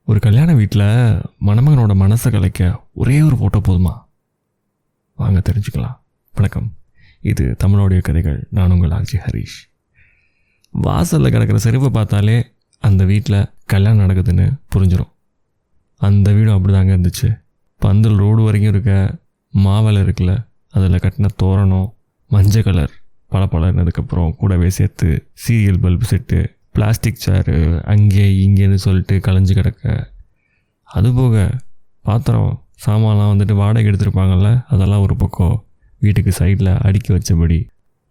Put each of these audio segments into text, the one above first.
ஒரு கல்யாண வீட்டில் மணமகனோட மனசை கலைக்க ஒரே ஒரு ஃபோட்டோ போதுமா? வாங்க தெரிஞ்சுக்கலாம். வணக்கம், இது தமிழோடைய கதைகள். நான் உங்கள் ஆர்ஜி ஹரீஷ். வாசலில் கிடக்கிற செருப்பை பார்த்தாலே அந்த வீட்டில் கல்யாணம் நடக்குதுன்னு புரிஞ்சிடும். அந்த வீடும் அப்படி தாங்க இருந்துச்சு. பந்தல் ரோடு வரைக்கும் இருக்க மாவலை இருக்குல்ல, அதில் கட்டின தோரணம் மஞ்சள் கலர் பளபளன்னதுக்கப்புறம் கூடவே சேர்த்து சீரியல் பல்பு செட்டு, பிளாஸ்டிக் சேரு அங்கே இங்கேன்னு சொல்லிட்டு கலைஞ்சு கிடக்க, அதுபோக பாத்திரம் சாமான்லாம் வந்துட்டு வாடகை எடுத்துருப்பாங்கள்ல, அதெல்லாம் ஒரு பக்கம் வீட்டுக்கு சைடில் அடுக்கி வச்சபடி.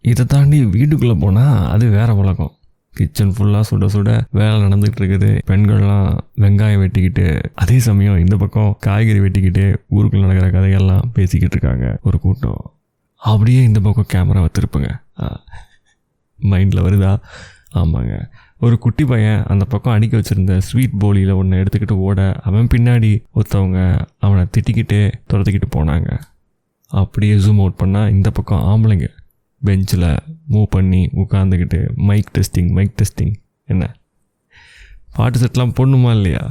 இதை தாண்டி வீட்டுக்குள்ளே போனால் அது வேறு உலகம். கிச்சன் ஃபுல்லாக சுட சுட வேலை நடந்துகிட்டு இருக்குது. பெண்கள்லாம் வெங்காயம் வெட்டிக்கிட்டு, அதே சமயம் இந்த பக்கம் காய்கறி வெட்டிக்கிட்டு ஊருக்குள்ளே நடக்கிற கதைகள்லாம் பேசிக்கிட்டு இருக்காங்க ஒரு கூட்டம். அப்படியே இந்த பக்கம் கேமரா வச்சுருப்பேங்க. மைண்டில் வருதா? ஆமாங்க, ஒரு குட்டி பையன் அந்த பக்கம் அடுக்கி வச்சுருந்த ஸ்வீட் போலியில் ஒன்று எடுத்துக்கிட்டு ஓட, அவன் பின்னாடி ஒருத்தவங்க அவனை திட்டிக்கிட்டே துரத்திக்கிட்டு போனாங்க. அப்படியே ஜூம் அவுட் பண்ணால் இந்த பக்கம் ஆம்பளைங்க பெஞ்சில் மூவ் பண்ணி உட்காந்துக்கிட்டு மைக் டெஸ்டிங். என்ன பாட்டு செட்லாம் போடணுமா இல்லையா?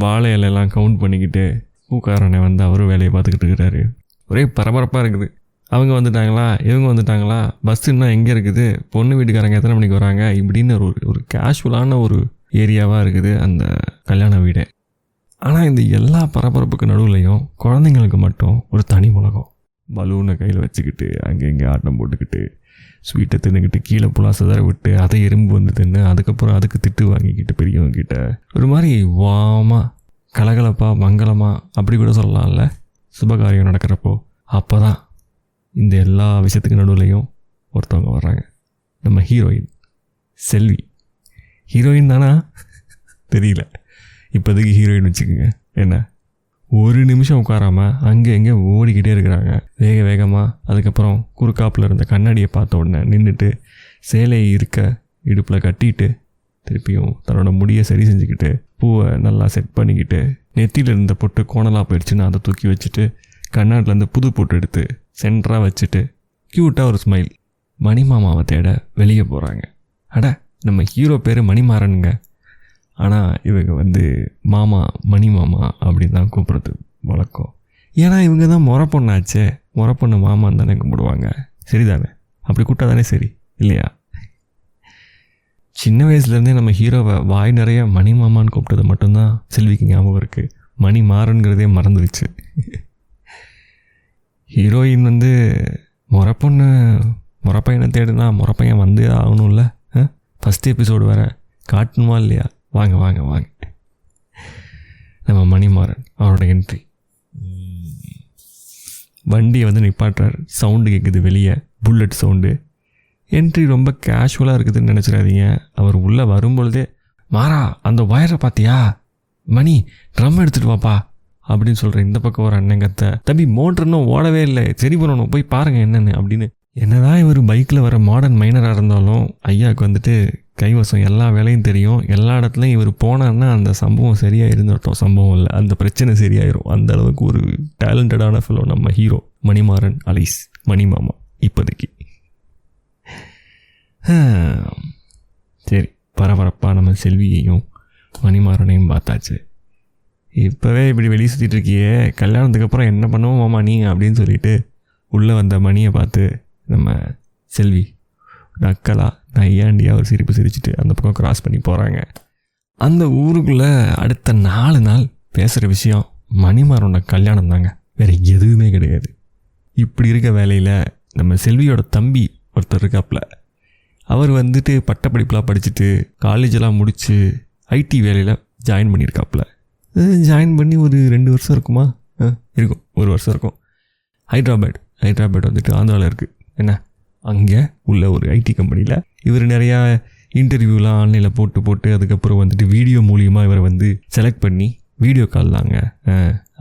வாழை இலையெல்லாம் கவுண்ட் பண்ணிக்கிட்டு பூக்காரனை வந்து அவரும் வேலையை பார்த்துக்கிட்டு இருக்கிறாரு. ஒரே பரபரப்பாக இருக்குது. அவங்க வந்துட்டாங்களா, இவங்க வந்துட்டாங்களா, பஸ்ஸுன்னா எங்கே இருக்குது, பொண்ணு வீட்டுக்காரங்க எத்தனை மணிக்கு வராங்க, இப்படின்னு ஒரு கேஷுவலான ஒரு ஏரியாவாக இருக்குது அந்த கல்யாண வீடே. ஆனால் இந்த எல்லா பரபரப்புக்கு நடுவுலையும் குழந்தைங்களுக்கு மட்டும் ஒரு தனி உலகம். பலூனை கையில் வச்சுக்கிட்டு அங்கே இங்கே ஆட்டம் போட்டுக்கிட்டு, ஸ்வீட்டை தின்னுக்கிட்டு, கீழே புலாசதர விட்டு அதை எறும்பு வந்து தின்னு, அதுக்கப்புறம் அதுக்கு திட்டு வாங்கிக்கிட்டு பெரியவங்க கிட்ட ஒரு மாதிரி வாமா கலகலப்பாக மங்களமாக அப்படி கூட சொல்லலாம்ல சுபகாரியம் நடக்கிறப்போ. அப்போ தான் இந்த எல்லா விஷயத்துக்கு நடுவுலையும் ஒருத்தவங்க வர்றாங்க. நம்ம ஹீரோயின் செல்வி. ஹீரோயின் தானா தெரியல, இப்போதைக்கு ஹீரோயின் வச்சுக்கோங்க. என்ன ஒரு நிமிஷம் உட்காராமல் அங்கே எங்கே ஓடிக்கிட்டே இருக்கிறாங்க வேகமாக. அதுக்கப்புறம் குறுக்காப்பில் இருந்த கண்ணாடியை பார்த்த உடனே நின்றுட்டு சேலையை இருக்க இடுப்பில் கட்டிட்டு, திருப்பியும் தன்னோட முடியை சரி செஞ்சுக்கிட்டு, பூவை நல்லா செட் பண்ணிக்கிட்டு, நெத்தியில் இருந்த பொட்டு கோணலாக போயிடுச்சுன்னு அதை தூக்கி வச்சுட்டு, கண்ணாடிலேருந்து புது பொட்டு எடுத்து சென்டராக வச்சுட்டு க்யூட்டாக ஒரு ஸ்மைல். மணிமாமாவை தேட வெளியே போகிறாங்க. அட, நம்ம ஹீரோ பேர் மணிமாறனுங்க. ஆனால் இவங்க வந்து மாமா, மணி மாமா அப்படின்னு தான் கூப்பிட்றது வழக்கம். ஏன்னா இவங்க தான் முறை பொண்ணாச்சே, முறை பொண்ணு மாமான்னு தானே கும்பிடுவாங்க. சரிதானே? அப்படி கூப்பிட்டா தானே சரி இல்லையா? சின்ன வயசுலேருந்தே நம்ம ஹீரோவை வாய் நிறைய மணி மாமான்னு கூப்பிட்டது மட்டும்தான் செல்விக்கு ஞாபகம் இருக்குது. மணி மாறனுங்கிறதே மறந்துடுச்சு. ஹீரோயின் வந்து முறைப்பொண்ணு முறைப்பையனை தேடுனா முறைப்பையன் வந்து ஆகணும்ல. ஃபஸ்ட் எபிசோடு வேறு காட்டணுமா இல்லையா? வாங்க வாங்க வாங்க, நம்ம மணிமாறன் அவரோட என்ட்ரி. வண்டியை வந்து நிப்பாட்டுறாரு. சவுண்டு கேட்குது வெளியே, புல்லட் சவுண்டு. என்ட்ரி ரொம்ப கேஷுவலாக இருக்குதுன்னு நினச்சிடாதீங்க. அவர் உள்ளே வரும்பொழுதே, மாறா அந்த ஒயரை பார்த்தியா, மணி ட்ரம் எடுத்துகிட்டு வாப்பா அப்படின்னு சொல்கிறேன். இந்த பக்கம் ஒரு அண்ணன் கத்த, தம்பி மோட்டர் இன்னும் ஓடவே இல்லை, சரி பண்ணணும், போய் பாருங்கள் என்னென்னு அப்படின்னு. என்னதான் இவர் பைக்கில் வர மாடர்ன் மைனராக இருந்தாலும் ஐயாவுக்கு வந்துட்டு கைவசம் எல்லா வேலையும் தெரியும். எல்லா இடத்துலையும் இவர் போனார்னா அந்த சம்பவம் சரியாக இருந்துட்டோம், சம்பவம் இல்லை அந்த பிரச்சனை சரியாயிரும். அந்த அளவுக்கு ஒரு டேலண்டடான ஃபெலோ நம்ம ஹீரோ மணிமாறன் அலிஸ் மணி மாமா இப்போதைக்கு. சரி, பரபரப்பாக நம்ம செல்வியையும் மணிமாறனையும் பார்த்தாச்சு. இப்போவே இப்படி வெளியே சுற்றிட்டு இருக்கியே, கல்யாணத்துக்கு அப்புறம் என்ன பண்ணுவோம் மாமா நீ அப்படின்னு சொல்லிட்டு உள்ளே வந்த மணியை பார்த்து நம்ம செல்வி நக்கலா நையாண்டியாக ஒரு சிரிப்பு சிரிச்சுட்டு அந்த பக்கம் கிராஸ் பண்ணி போகிறாங்க. அந்த ஊருக்குள்ளே அடுத்த 4 நாள் பேசுகிற விஷயம் மணிமாறனோட கல்யாணம் தாங்க, வேறு எதுவுமே கிடையாது. இப்படி இருக்க வேலையில் நம்ம செல்வியோட தம்பி ஒருத்தர் இருக்காப்புல. அவர் வந்துட்டு பட்டப்படிப்புலாம் படிச்சுட்டு காலேஜெல்லாம் முடித்து ஐடி வேலையில் ஜாயின் பண்ணியிருக்காப்புல. ஜாயின் பண்ணி ஒரு 2 வருஷம் இருக்குமா? இருக்கும், 1 வருஷம் இருக்கும். ஹைதராபாத் வந்துட்டு ஆந்திராவில் இருக்குது. என்ன அங்கே உள்ள ஒரு ஐடி கம்பெனியில் இவர் நிறையா இன்டர்வியூலாம் ஆன்லைனில் போட்டு அதுக்கப்புறம் வந்துட்டு வீடியோ மூலியமாக இவரை வந்து செலக்ட் பண்ணி, வீடியோ கால் தாங்க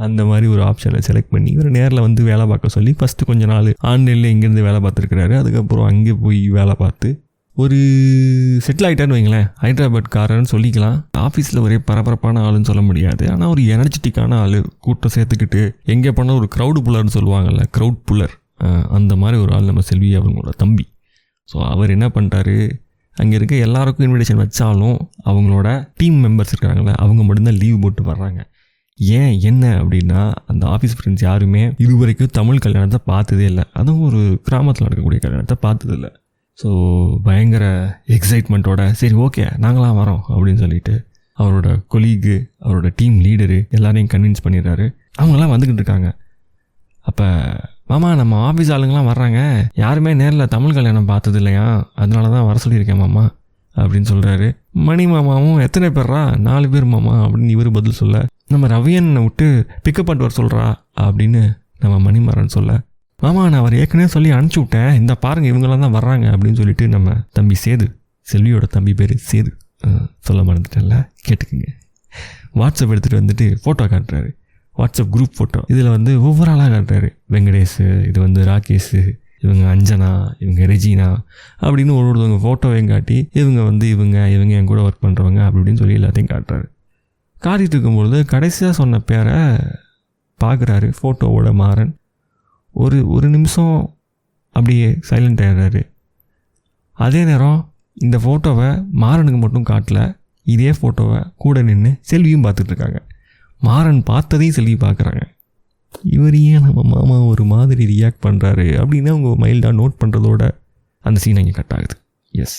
அந்த மாதிரி ஒரு ஆப்ஷனை செலக்ட் பண்ணி இவர் நேரில் வந்து வேலை பார்க்க சொல்லி ஃபஸ்ட்டு கொஞ்ச நாள் ஆன்லைனில் இங்கேருந்து வேலை பார்த்துருக்குறாரு. அதுக்கப்புறம் அங்கே போய் வேலை பார்த்து ஒரு செட்டில் ஆகிட்டான்னு வைங்களேன். ஹைதராபாத்காரன்னு சொல்லிக்கலாம். ஆஃபீஸில் ஒரே பரபரப்பான ஆளுன்னு சொல்ல முடியாது, ஆனால் ஒரு எனர்ஜெட்டிக்கான ஆள். கூட்டம் சேர்த்துக்கிட்டு எங்கே போனால் ஒரு க்ரௌடு புல்லர்னு சொல்லுவாங்கள்ல, க்ரௌட் புல்லர், அந்த மாதிரி ஒரு ஆள் நம்ம செல்வி அவங்களோட தம்பி. ஸோ அவர் என்ன பண்ணிட்டாரு, அங்கே இருக்க எல்லாருக்கும் இன்விடேஷன் வச்சாலும் அவங்களோட டீம் மெம்பர்ஸ் இருக்காங்களே அவங்க மட்டும்தான் லீவ் போட்டு வர்றாங்க. ஏன் என்ன அப்படின்னா அந்த ஆஃபீஸ் ஃப்ரெண்ட்ஸ் யாருமே இது வரைக்கும் தமிழ் கல்யாணத்தை பார்த்ததே இல்லை, அதுவும் ஒரு கிராமத்தில் நடக்கக்கூடிய கல்யாணத்தை பார்த்ததில்லை. ஸோ பயங்கர எக்ஸைட்மெண்ட்டோட சரி ஓகே நாங்களாம் வரோம் அப்படின்னு சொல்லிட்டு அவரோட கொலீகு, அவரோட டீம் லீடரு எல்லாரையும் கன்வின்ஸ் பண்ணிடுறாரு. அவங்களாம் வந்துக்கிட்டு இருக்காங்க. அப்போ மாமா நம்ம ஆஃபீஸ் ஆளுங்களாம் வர்றாங்க, யாருமே நேரில் தமிழ் கல்யாணம் பார்த்தது இல்லையா, அதனால தான் வர சொல்லியிருக்கேன் மாமா அப்படின்னு சொல்கிறாரு. மணி மாமாவும் எத்தனை பேர்ரா, 4 பேர் மாமா அப்படின்னு இவர் பதில் சொல்ல, நம்ம ரவியனை விட்டு பிக்கப் பண்ணிட்டு வர சொல்கிறா அப்படின்னு நம்ம மணிமாறன் சொல்ல, மாமா நான் அவர் ஏற்கனவே சொல்லி அனுப்பிச்சி விட்டேன், இந்த பாருங்கள் இவங்களாம் தான் வர்றாங்க அப்படின்னு சொல்லிட்டு நம்ம தம்பி சேது, செல்வியோட தம்பி பேர் சேது, சொல்ல மறந்துட்டேன்ல கேட்டுக்குங்க, வாட்ஸ்அப் எடுத்துகிட்டு வந்துட்டு ஃபோட்டோ காட்டுறாரு. WhatsApp group photo. இதில் வந்து ஒவ்வொரு ஆளாக காட்டுறாரு. வெங்கடேஷ், இது வந்து ராகேஷ், இவங்க அஞ்சனா, இவங்க ரெஜினா அப்படின்னு ஒருத்தவங்க ஃபோட்டோவையும் காட்டி இவங்க வந்து இவங்க என் கூட ஒர்க் பண்ணுறவங்க அப்படின்னு சொல்லி எல்லாத்தையும் காட்டுறாரு. காட்டிகிட்டு இருக்கும்பொழுது கடைசியாக சொன்ன பேரை பார்க்குறாரு ஃபோட்டோவோட மாறன். ஒரு நிமிஷம் அப்படியே சைலண்ட் ஆகிடுறாரு. அதே நேரம் இந்த ஃபோட்டோவை மாறனுக்கு மட்டும் காட்டல, இதே ஃபோட்டோவை கூட நின்று செல்வியும் பார்த்துட்ருக்காங்க. மாறன் பார்த்ததையும் செல்வி பார்க்குறாங்க. இவர் ஏன் நம்ம மாமா ஒரு மாதிரி ரியாக்ட் பண்ணுறாரு அப்படின்னு அவங்க மைல்டாக நோட் பண்ணுறதோட அந்த சீன் அங்கே கட் ஆகுது. எஸ்,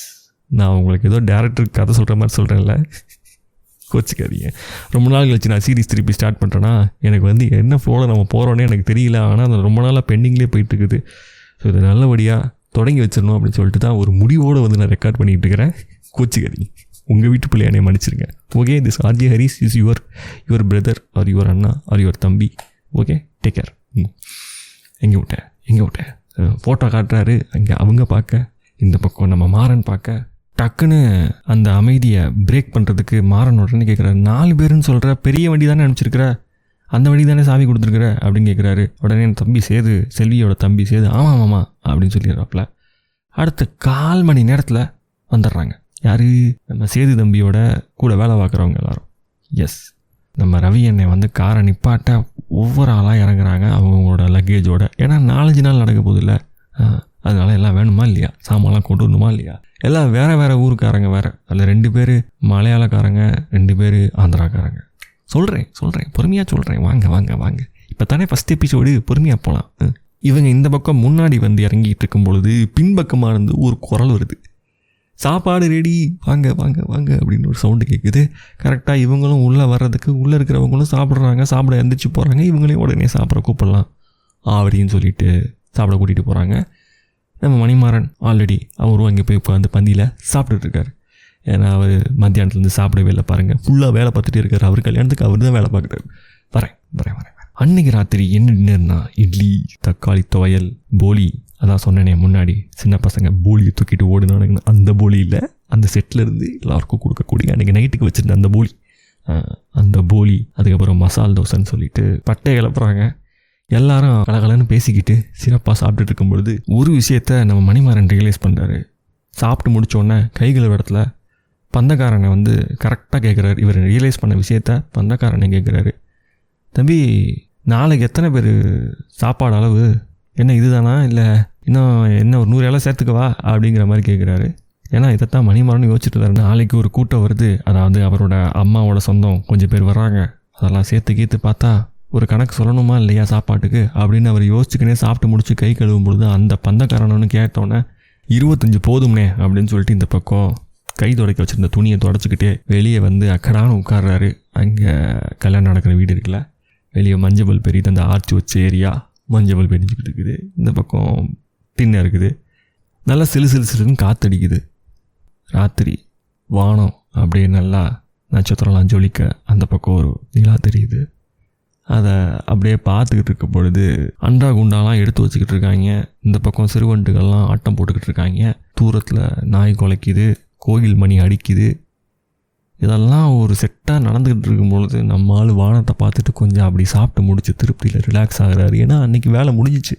நான் உங்களுக்கு ஏதோ டேரக்டருக்கு கதை சொல்கிற மாதிரி சொல்கிறேன்ல, கோச்சிக்காதீங்க. ரொம்ப நாள் கழிச்சு நான் சீரிஸ் திருப்பி ஸ்டார்ட் பண்ணுறேன்னா எனக்கு வந்து என்ன ஃப்ளோவில் நம்ம போகிறோன்னே எனக்கு தெரியல. ஆனால் அது ரொம்ப நாளாக பெண்டிங்லேயே போயிட்டுருக்குது. ஸோ இதை நல்லபடியாக தொடங்கி வச்சிடணும் அப்படின்னு சொல்லிட்டு தான் ஒரு முடிவோடு வந்து நான் ரெக்கார்ட் பண்ணிகிட்டு இருக்கிறேன். கோச்சிக்காதீங்க, உங்கள் வீட்டு பிள்ளையானே மன்னிச்சிருங்க. Okay, this RJ Haris is your brother or your anna or your thambi. Okay, take care. எங்கே விட்டேன் ஃபோட்டோ காட்டுறாரு. அங்கே அவங்க பார்க்க, இந்த பக்கம் நம்ம மாறன் பார்க்க, டக்குன்னு அந்த அமைதியை பிரேக் பண்ணுறதுக்கு மாறன் உடனே கேட்குறாரு, 4 பேருன்னு சொல்கிற, பெரிய வண்டி தானே அனுப்பிச்சிருக்கிற, அந்த வண்டி தானே சாவி கொடுத்துருக்குற அப்படின்னு கேட்குறாரு. உடனே என் தம்பி சேது, செல்வியோட தம்பி சேது, ஆமாம் மாமா அப்படின்னு சொல்லிடுறாப்புல. அடுத்த 1/4 மணி நேரத்தில் வந்துடுறாங்க. யார்? நம்ம சேது தம்பியோட கூட வேலை பார்க்குறவங்க எல்லாரும். எஸ், நம்ம ரவி அண்ணன் வந்து காரை நிப்பாட்ட ஒவ்வொரு ஆளாக இறங்குறாங்க அவங்களோட லக்கேஜோட. ஏன்னா 4-5 நாள் நடக்க போகுது இல்லை, அதனால எல்லாம் வேணுமா இல்லையா, சாமான்லாம் கொண்டு வரணுமா இல்லையா, எல்லாம் வேறு ஊருக்காரங்க வேறு. அதில் 2 பேர் மலையாளக்காரங்க, 2 பேர் ஆந்திராக்காரங்க. சொல்கிறேன் பொறுமையாக சொல்கிறேன், வாங்க இப்போ தானே ஃபஸ்ட் எபிசோடு, பொறுமையாக போகலாம். இவங்க இந்த பக்கம் முன்னாடி வந்து இறங்கிட்டு இருக்கும் பொழுது பின்பக்கமாக இருந்து ஒரு குரல் வருது, சாப்பாடு ரெடி, வாங்க அப்படின்னு ஒரு சவுண்டு கேட்குது. கரெக்டாக இவங்களும் உள்ளே வர்றதுக்கு உள்ளே இருக்கிறவங்களும் சாப்பிட எந்திரிச்சு போகிறாங்க. இவங்களையும் உடனே சாப்பிட கூப்பிடலாம் அப்படின்னு சொல்லிட்டு சாப்பிட கூட்டிகிட்டு போகிறாங்க. நம்ம மணிமாறன் ஆல்ரெடி அவரும் அங்கே போய் உட்காந்து பந்தியில் சாப்பிட்டுட்ருக்காரு. ஏன்னா அவர் மத்தியானத்துலேருந்து சாப்பிடவே இல்லை பாருங்கள், ஃபுல்லாக வேலை பார்த்துட்டு இருக்கார். அவர் கல்யாணத்துக்கு அவர் தான் வேலை பார்க்குறாரு. வரேன். அன்றைக்கி ராத்திரி என்ன டின்னர்னா, இட்லி, தக்காளி துவையல், போலி. அதான் சொன்னேனே முன்னாடி, சின்ன பசங்க போலியை தூக்கிட்டு ஓடுனானுங்க, அந்த போலி இல்லை, அந்த செட்டில் இருந்து எல்லாருக்கும் கொடுக்கக்கூடிய அன்றைக்கி நைட்டுக்கு வச்சுருந்த அந்த போலி, அதுக்கப்புறம் மசால் தோசைன்னு சொல்லிட்டு பட்டை கிளப்புறாங்க. எல்லாரும் கலகலன்னு பேசிக்கிட்டு சிறப்பாக சாப்பிட்டுட்டு இருக்கும் பொழுது ஒரு விஷயத்த நம்ம மணிமாறன் ரியலைஸ் பண்ணுறாரு. சாப்பிட்டு முடித்தோடனே கைகள் இடத்துல பந்தக்காரனை வந்து கரெக்டாக கேட்குறாரு. இவர் ரியலைஸ் பண்ண விஷயத்த பந்தக்காரனை கேட்குறாரு, தம்பி நாளைக்கு எத்தனை பேர் சாப்பாடு அளவு என்ன இதுதானா, இல்லை இன்னும் ஒரு 100 இலை சேர்த்துக்கவா அப்படிங்கிற மாதிரி கேட்குறாரு. ஏன்னா இதைத்தான் மணிமாறன் யோசிச்சுட்டு இருந்தாரு. நாளைக்கு ஒரு கூட்டம் வருது, அதாவது அவரோட அம்மாவோட சொந்தம் கொஞ்சம் பேர் வர்றாங்க, அதெல்லாம் சேர்த்து பார்த்தா ஒரு கணக்கு சொல்லணுமா இல்லையா சாப்பாட்டுக்கு அப்படின்னு அவர் யோசிச்சுக்கினே சாப்பிட்டு முடிச்சு கை கழுவும் பொழுது அந்த பந்தக்காரனு கேட்டோன்னே 25 போதும்னே அப்படின்னு சொல்லிட்டு இந்த பக்கம் கை துடைக்க வச்சுருந்த துணியை தொடச்சிக்கிட்டே வெளியே வந்து அக்கடான்னு உட்கார்றாரு. அங்கே கல்யாணம் நடக்கிற வீடு இருக்குல்ல, வெளியே மஞ்சள் பெரியுது, அந்த ஆர்ச்சி வச்ச ஏரியா மஞ்சள் பெரிஞ்சிக்கிட்டு இருக்குது. இந்த பக்கம் டின்ன இருக்குது, நல்லா சிலுன்னு காற்றடிக்குது. ராத்திரி வானம் அப்படியே நல்லா நட்சத்திரம்லாம் ஜொலிக்க அந்த பக்கம் ஒரு நிலா தெரியுது. அதை அப்படியே பார்த்துக்கிட்டு இருக்க பொழுது அண்டா குண்டாலாம் எடுத்து வச்சுக்கிட்டு இருக்காங்க. இந்த பக்கம் சிறுவண்டுகள்லாம் ஆட்டம் போட்டுக்கிட்டு இருக்காங்க. தூரத்தில் நாய் குலைக்குது, கோயில் மணி அடிக்குது. இதெல்லாம் ஒரு செட்டாக நடந்துக்கிட்டு இருக்கும்பொழுது நம்ம ஆள் வானத்தை பார்த்துட்டு கொஞ்சம் அப்படி சாப்பிட்டு முடிச்சு திருப்தியில் ரிலாக்ஸ் ஆகுறாரு. ஏன்னா அன்றைக்கி வேலை முடிஞ்சிச்சு,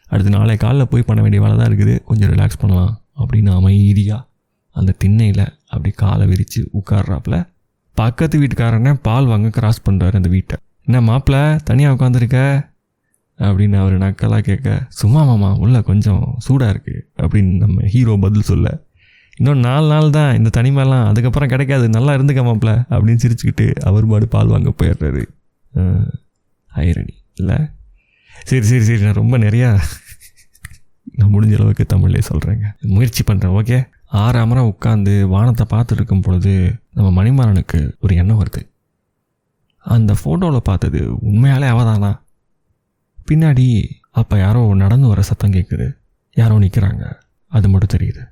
அடுத்து நாளை காலையில் போய் பண்ண வேண்டிய வேலை தான் இருக்குது, கொஞ்சம் ரிலாக்ஸ் பண்ணலாம் அப்படின்னு அமைதியாக அந்த திண்ணையில் அப்படி காலை விரித்து உட்கார்றாப்புல. பக்கத்து வீட்டுக்காரனே பால் வாங்க கிராஸ் பண்ணுறாரு அந்த வீட்டை. என்ன மாப்பிள்ள தனியாக உட்காந்துருக்க அப்படின்னு அவர் நக்கலாக கேட்க, சும்மா மாமா உள்ள கொஞ்சம் சூடாக இருக்குது அப்படின்னு நம்ம ஹீரோ பதில் சொல்ல, இன்னும் 4 நாள் தான் இந்த தனிமைலாம், அதுக்கப்புறம் கிடைக்காது, நல்லா இருந்துக்க மாப்ள அப்படின்னு சிரிச்சுக்கிட்டு அவர் பாடு பால் வாங்க போயிடுறாரு. ஐரணி இல்லை? சரி சரி சரி, நான் ரொம்ப நிறையா நான் முடிஞ்ச அளவுக்கு தமிழ்லேயே சொல்கிறேங்க, முயற்சி பண்ணுறேன். ஓகே. 6 அமரம் உட்காந்து வானத்தை பார்த்துட்டு இருக்கும் பொழுது நம்ம மணிமாறனுக்கு ஒரு எண்ணம் வருது. அந்த ஃபோட்டோவில் பார்த்தது உண்மையாலே அவதானா? பின்னாடி அப்போ யாரோ நடந்து வர சத்தம் கேட்குது, யாரோ நிற்கிறாங்க, அது மட்டும் தெரியுது.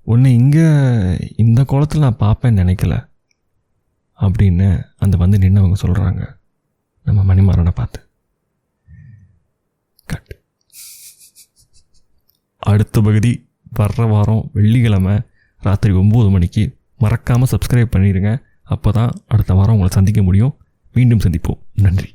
ஒன்று இங்கே இந்த கோலத்தில் நான் பார்ப்பேன்னு நினைக்கல அப்படின்னு அந்த வந்து நின்னவங்க சொல்கிறாங்க நம்ம மணிமாறனை பார்த்து. கட். அடுத்த பகுதி வர்ற வாரம் வெள்ளிக்கிழமை ராத்திரி 9 மணிக்கு. மறக்காமல் சப்ஸ்கிரைப் பண்ணிடுங்க. அப்போ தான் அடுத்த வாரம் உங்களை சந்திக்க முடியும். மீண்டும் சந்திப்போம். நன்றி.